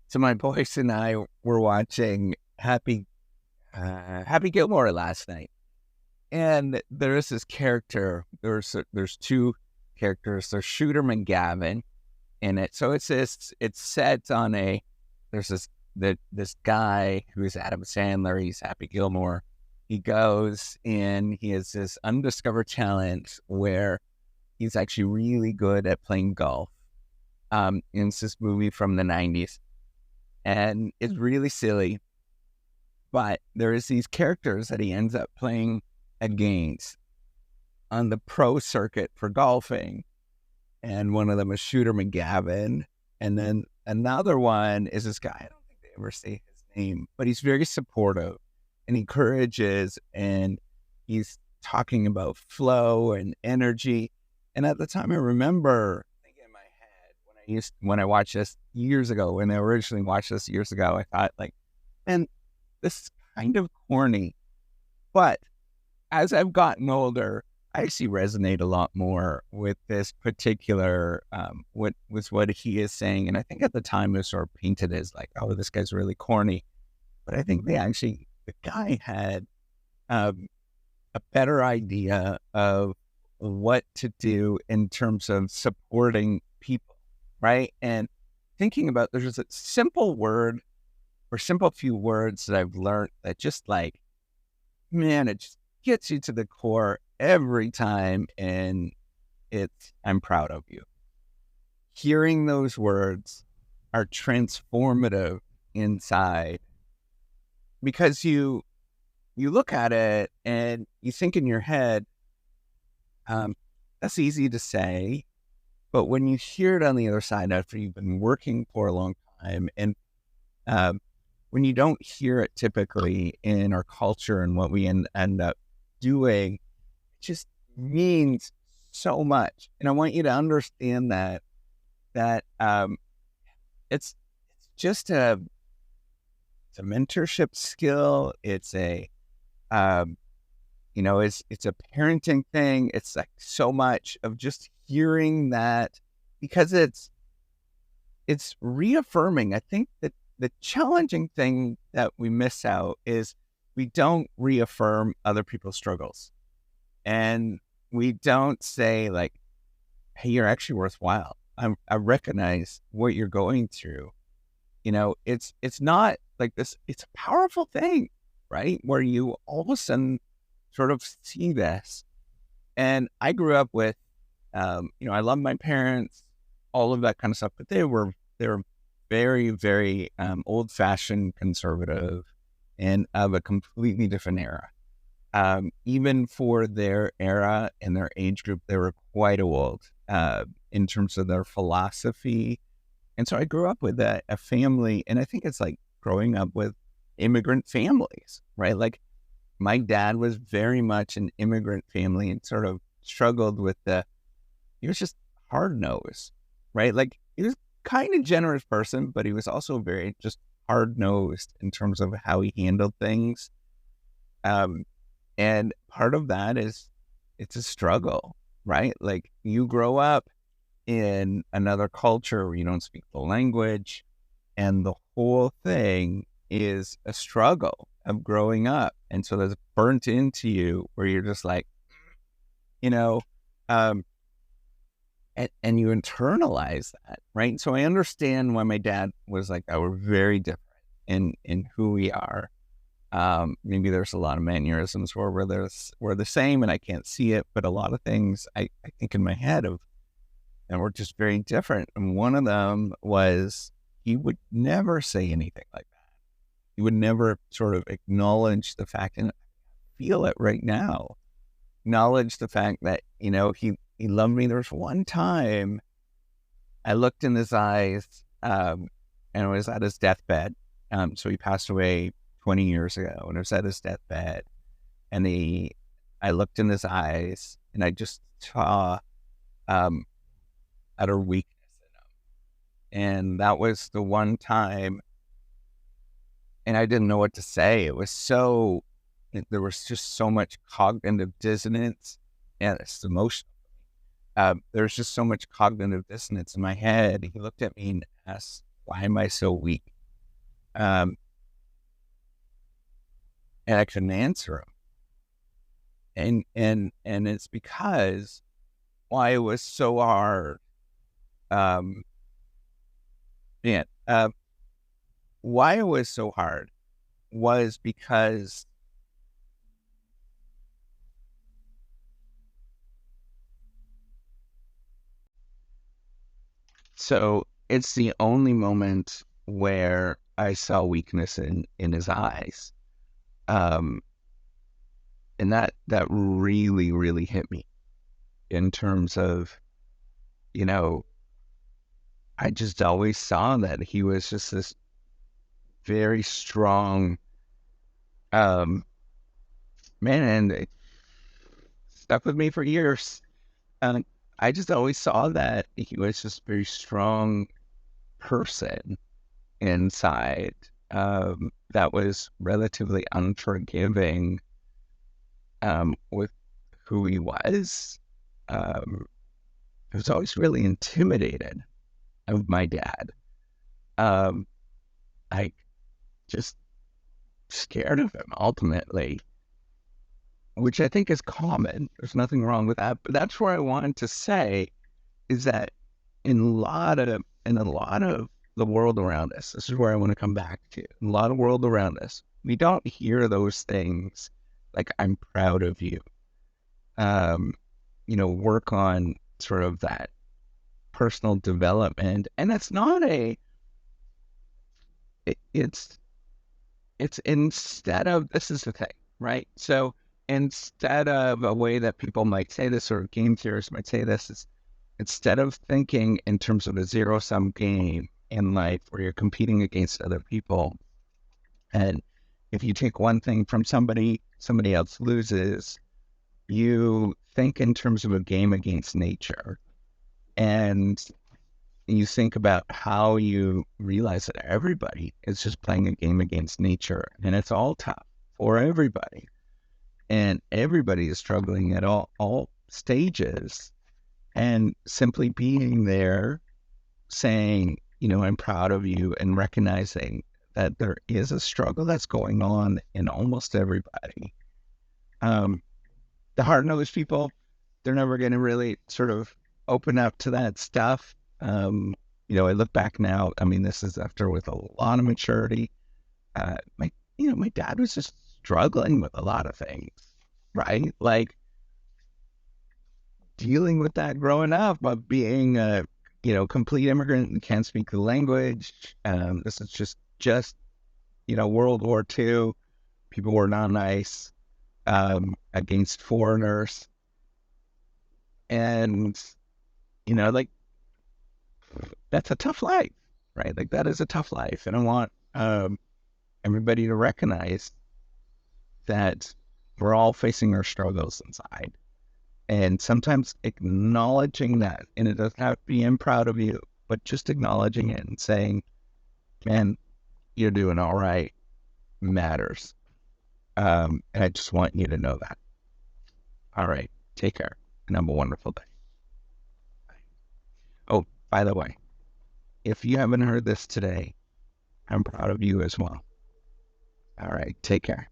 So my boys and I were watching Happy Gilmore last night, and there is this character. There's two characters. There's Shooter McGavin in it. So it's set on a there's this guy who's Adam Sandler. He's Happy Gilmore. He goes in. He has this undiscovered talent where he's actually really good at playing golf. And it's this movie from the '90s, and it's really silly. But there is these characters that he ends up playing against on the pro circuit for golfing. And one of them is Shooter McGavin. And then another one is this guy. I don't think they ever say his name, but he's very supportive and encourages. And he's talking about flow and energy. And at the time, I remember thinking in my head when I watched this years ago, when I originally watched this years ago, I thought, like, man, this is kind of corny. But as I've gotten older, I actually resonate a lot more with this particular, what he is saying. And I think at the time it was sort of painted as like, oh, this guy's really corny. But I think the guy had a better idea of what to do in terms of supporting people, right? And thinking about, there's a simple word or simple few words that I've learned that just like, man, it just gets you to the core every time. And I'm proud of you. Hearing those words are transformative inside, because you look at it and you think in your head, that's easy to say, but when you hear it on the other side after you've been working for a long time, and when you don't hear it typically in our culture and what we end up doing, it just means so much. And I want you to understand that it's just it's a mentorship skill. It's a it's a parenting thing. It's like so much of just hearing that, because it's reaffirming. I think that the challenging thing that we miss out is we don't reaffirm other people's struggles. And we don't say like, hey, you're actually worthwhile. I recognize what you're going through. It's not like this. It's a powerful thing, right? Where you all of a sudden sort of see this. And I grew up with, I love my parents, all of that kind of stuff, but they were very, very old fashioned, conservative, and of a completely different era. Even for their era and their age group, they were quite old in terms of their philosophy. And so I grew up with a family, and I think it's like growing up with immigrant families, right? Like my dad was very much an immigrant family and sort of struggled with he was just hard nosed, right? Like he was kind of generous person, but he was also very just hard nosed in terms of how he handled things. And part of that is it's a struggle, right? Like you grow up in another culture where you don't speak the language, and the whole thing is a struggle of growing up. And so that's burnt into you where you're just like, and you internalize that, right? So I understand why my dad was like that. We're very different in who we are. Maybe there's a lot of mannerisms where we're the same and I can't see it, but a lot of things I think in my head and we're just very different. And one of them was he would never say anything like that. He would never sort of acknowledge the fact, and I feel it right now, acknowledge the fact that, he loved me. There was one time I looked in his eyes, and it was at his deathbed. So he passed away 20 years ago, and it was at his deathbed. And I looked in his eyes, and I just saw utter weakness in him. And that was the one time, and I didn't know what to say. There was just so much cognitive dissonance, and it's emotional. There's just so much cognitive dissonance in my head. He looked at me and asked, why am I so weak? Um, and I couldn't answer him. And it's because why it was so hard. Um, yeah, why it was so hard was because so it's the only moment where I saw weakness in his eyes. Um, and that really, really hit me in terms of, you know, I just always saw that he was just this very strong um man, and it stuck with me for years. And I just always saw that he was just a very strong person inside, that was relatively unforgiving, with who he was. I was always really intimidated of my dad. Um, I just scared of him ultimately, which I think is common. There's nothing wrong with that. But that's where I wanted to say is that in a lot of the world around us, this is where I want to come back to. In a lot of world around us, we don't hear those things like "I'm proud of you." Um, work on sort of that personal development, and it's not a. It's instead of this is the thing, right? So instead of a way that people might say this, or game theorists might say this, is instead of thinking in terms of a zero sum game in life where you're competing against other people, and if you take one thing from somebody, somebody else loses, you think in terms of a game against nature. And you think about how you realize that everybody is just playing a game against nature, and it's all tough for everybody. And everybody is struggling at all stages. And simply being there saying, I'm proud of you, and recognizing that there is a struggle that's going on in almost everybody. Um, the hard-nosed people, they're never going to really sort of open up to that stuff. I look back now, I mean, this is after with a lot of maturity. My dad was just struggling with a lot of things, right? Like dealing with that growing up, but being a, complete immigrant and can't speak the language. This is just, World War II. People were not nice, against foreigners. And, like that's a tough life, right? Like that is a tough life. And I want everybody to recognize that we're all facing our struggles inside. And sometimes acknowledging that, and it doesn't have to be "I'm proud of you," but just acknowledging it and saying, man, you're doing all right, matters. And I just want you to know that. All right. Take care and have a wonderful day. Oh, by the way, if you haven't heard this today, I'm proud of you as well. All right. Take care.